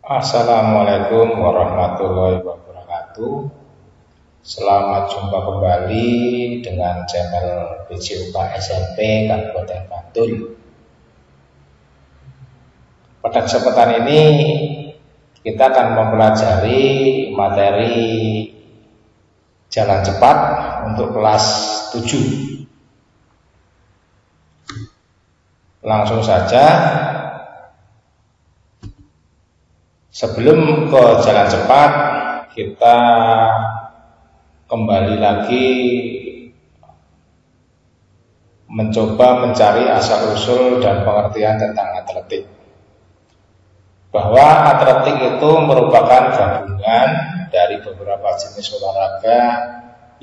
Assalamualaikum warahmatullahi wabarakatuh. Selamat jumpa kembali dengan channel BJUK SMP Kabupaten Bantul. Pada kesempatan ini kita akan mempelajari materi jalan cepat untuk kelas 7. Langsung saja. Sebelum ke jalan cepat, kita kembali lagi mencoba mencari asal-usul dan pengertian tentang atletik. Bahwa atletik itu merupakan gabungan dari beberapa jenis olahraga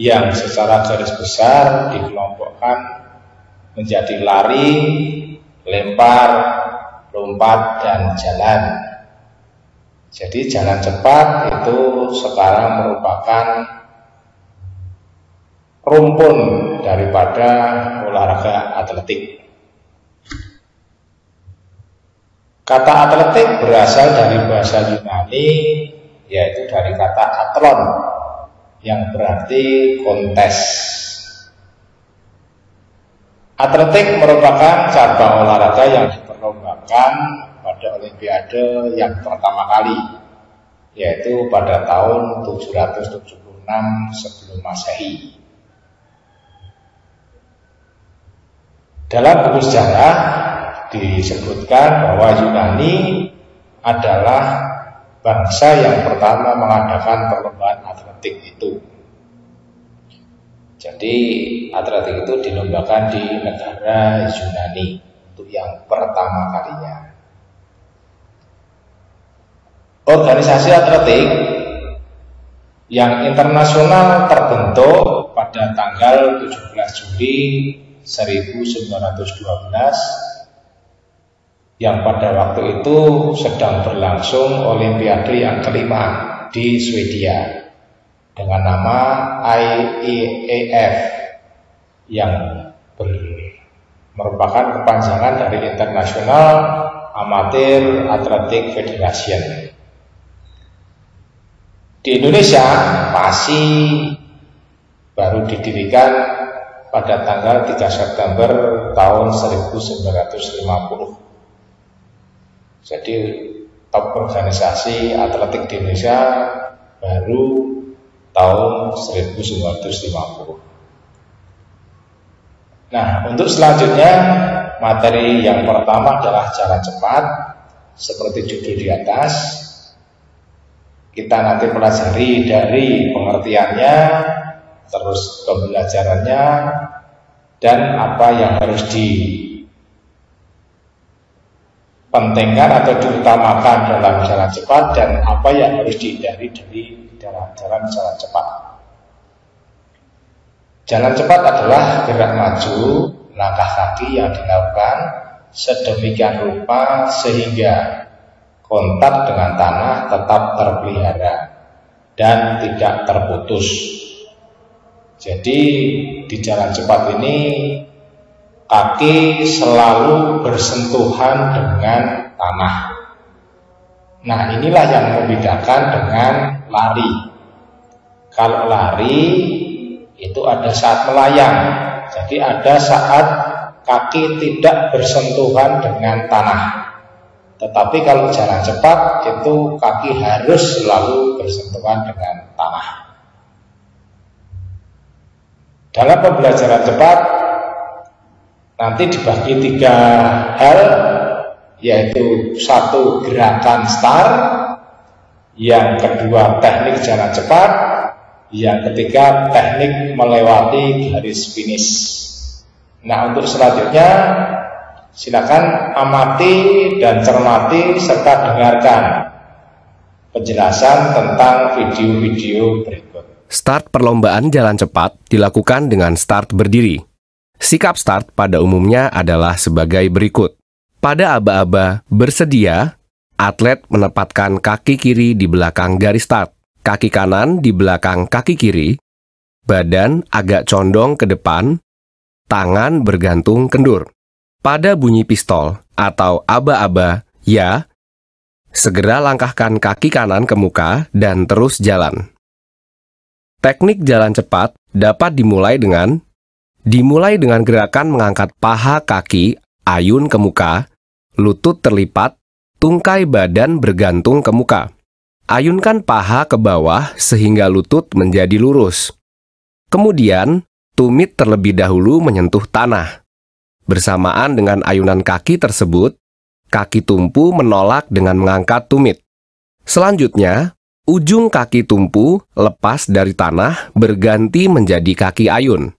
yang secara garis besar dikelompokkan menjadi lari, lempar, lompat, dan jalan. Jadi jalan cepat itu sekarang merupakan rumpun daripada olahraga atletik. Kata atletik berasal dari bahasa Yunani, yaitu dari kata athlon, yang berarti kontes. Atletik merupakan cabang olahraga yang diperlombakan pada Olimpiade yang pertama kali, yaitu pada tahun 776 sebelum Masehi. Dalam buku sejarah disebutkan bahwa Yunani adalah bangsa yang pertama mengadakan perlombaan atletik itu. Jadi atletik itu dilombakan di negara Yunani untuk yang pertama kalinya. Organisasi atletik yang internasional terbentuk pada tanggal 17 Juli 1912 yang pada waktu itu sedang berlangsung Olimpiade yang kelima di Swedia dengan nama IAAF yang merupakan kepanjangan dari International Amateur Athletic Federation. Di Indonesia PASI baru didirikan pada tanggal 3 September tahun 1950. Jadi top organisasi atletik di Indonesia baru tahun 1950. Nah, untuk selanjutnya materi yang pertama adalah jalan cepat seperti judul di atas. Kita nanti pelajari dari pengertiannya, terus pembelajarannya, dan apa yang harus dipentingkan atau diutamakan dalam jalan cepat, dan apa yang harus dihindari dari dalam jalan cepat. Jalan cepat adalah gerak maju langkah kaki yang dilakukan sedemikian rupa sehingga kontak dengan tanah tetap terpelihara dan tidak terputus. Jadi di jalan cepat ini kaki selalu bersentuhan dengan tanah. Nah, inilah yang membedakan dengan lari. Kalau lari itu ada saat melayang, jadi ada saat kaki tidak bersentuhan dengan tanah. Tetapi kalau jalan cepat itu kaki harus selalu bersentuhan dengan tanah. Dalam pembelajaran cepat nanti dibagi 3 hal, yaitu 1 gerakan start, yang kedua teknik jalan cepat, yang ketiga teknik melewati garis finish. Nah, untuk selanjutnya silakan amati dan cermati serta dengarkan penjelasan tentang video-video berikut. Start perlombaan jalan cepat dilakukan dengan start berdiri. Sikap start pada umumnya adalah sebagai berikut. Pada aba-aba bersedia, atlet menempatkan kaki kiri di belakang garis start, kaki kanan di belakang kaki kiri, badan agak condong ke depan, tangan bergantung kendur. Pada bunyi pistol atau aba-aba ya, segera langkahkan kaki kanan ke muka dan terus jalan. Teknik jalan cepat dapat dimulai dengan gerakan mengangkat paha kaki ayun ke muka, lutut terlipat, tungkai badan bergantung ke muka. Ayunkan paha ke bawah sehingga lutut menjadi lurus. Kemudian, tumit terlebih dahulu menyentuh tanah. Bersamaan dengan ayunan kaki tersebut, kaki tumpu menolak dengan mengangkat tumit. Selanjutnya, ujung kaki tumpu lepas dari tanah berganti menjadi kaki ayun.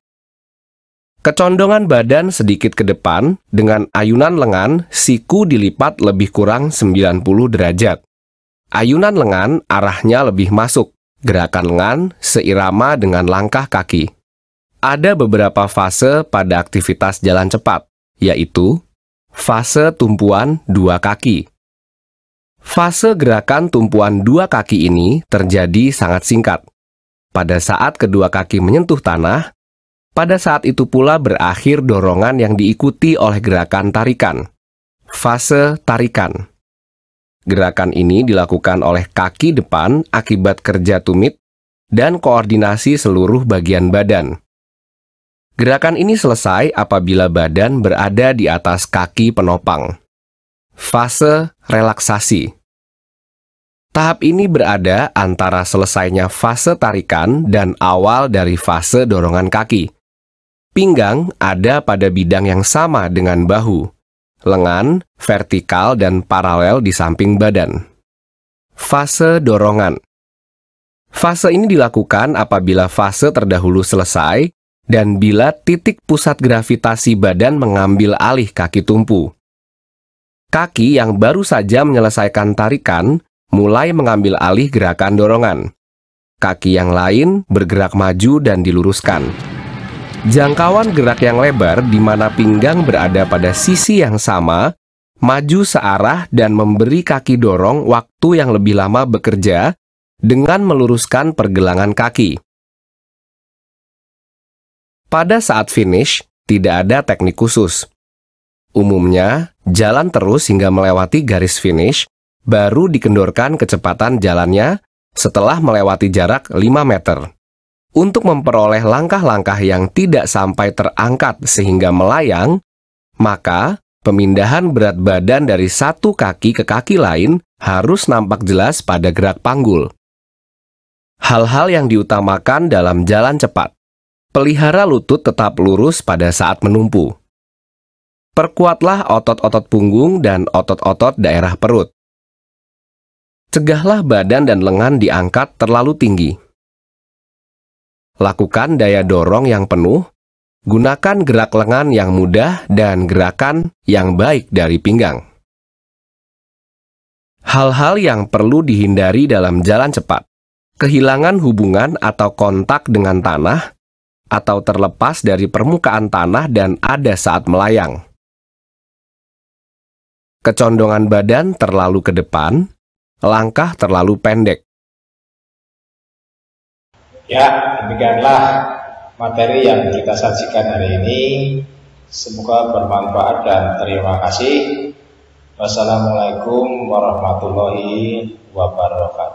Kecondongan badan sedikit ke depan dengan ayunan lengan siku dilipat lebih kurang 90 derajat. Ayunan lengan arahnya lebih masuk, gerakan lengan seirama dengan langkah kaki. Ada beberapa fase pada aktivitas jalan cepat, yaitu fase tumpuan dua kaki. Fase gerakan tumpuan dua kaki ini terjadi sangat singkat. Pada saat kedua kaki menyentuh tanah, pada saat itu pula berakhir dorongan yang diikuti oleh gerakan tarikan. Fase tarikan. Gerakan ini dilakukan oleh kaki depan akibat kerja tumit dan koordinasi seluruh bagian badan. Gerakan ini selesai apabila badan berada di atas kaki penopang. Fase relaksasi. Tahap ini berada antara selesainya fase tarikan dan awal dari fase dorongan kaki. Pinggang ada pada bidang yang sama dengan bahu. Lengan vertikal dan paralel di samping badan. Fase dorongan. Fase ini dilakukan apabila fase terdahulu selesai dan bila titik pusat gravitasi badan mengambil alih kaki tumpu. Kaki yang baru saja menyelesaikan tarikan mulai mengambil alih gerakan dorongan. Kaki yang lain bergerak maju dan diluruskan. Jangkauan gerak yang lebar di mana pinggang berada pada sisi yang sama, maju searah dan memberi kaki dorong waktu yang lebih lama bekerja dengan meluruskan pergelangan kaki. Pada saat finish, tidak ada teknik khusus. Umumnya, jalan terus hingga melewati garis finish, baru dikendorkan kecepatan jalannya setelah melewati jarak 5 meter. Untuk memperoleh langkah-langkah yang tidak sampai terangkat sehingga melayang, maka pemindahan berat badan dari satu kaki ke kaki lain harus nampak jelas pada gerak panggul. Hal-hal yang diutamakan dalam jalan cepat. Pelihara lutut tetap lurus pada saat menumpu. Perkuatlah otot-otot punggung dan otot-otot daerah perut. Cegahlah badan dan lengan diangkat terlalu tinggi. Lakukan daya dorong yang penuh, gunakan gerak lengan yang mudah dan gerakan yang baik dari pinggang. Hal-hal yang perlu dihindari dalam jalan cepat. Kehilangan hubungan atau kontak dengan tanah, atau terlepas dari permukaan tanah dan ada saat melayang. Kecondongan badan terlalu ke depan, langkah terlalu pendek. Ya, demikianlah materi yang kita sajikan hari ini. Semoga bermanfaat dan terima kasih. Wassalamualaikum warahmatullahi wabarakatuh.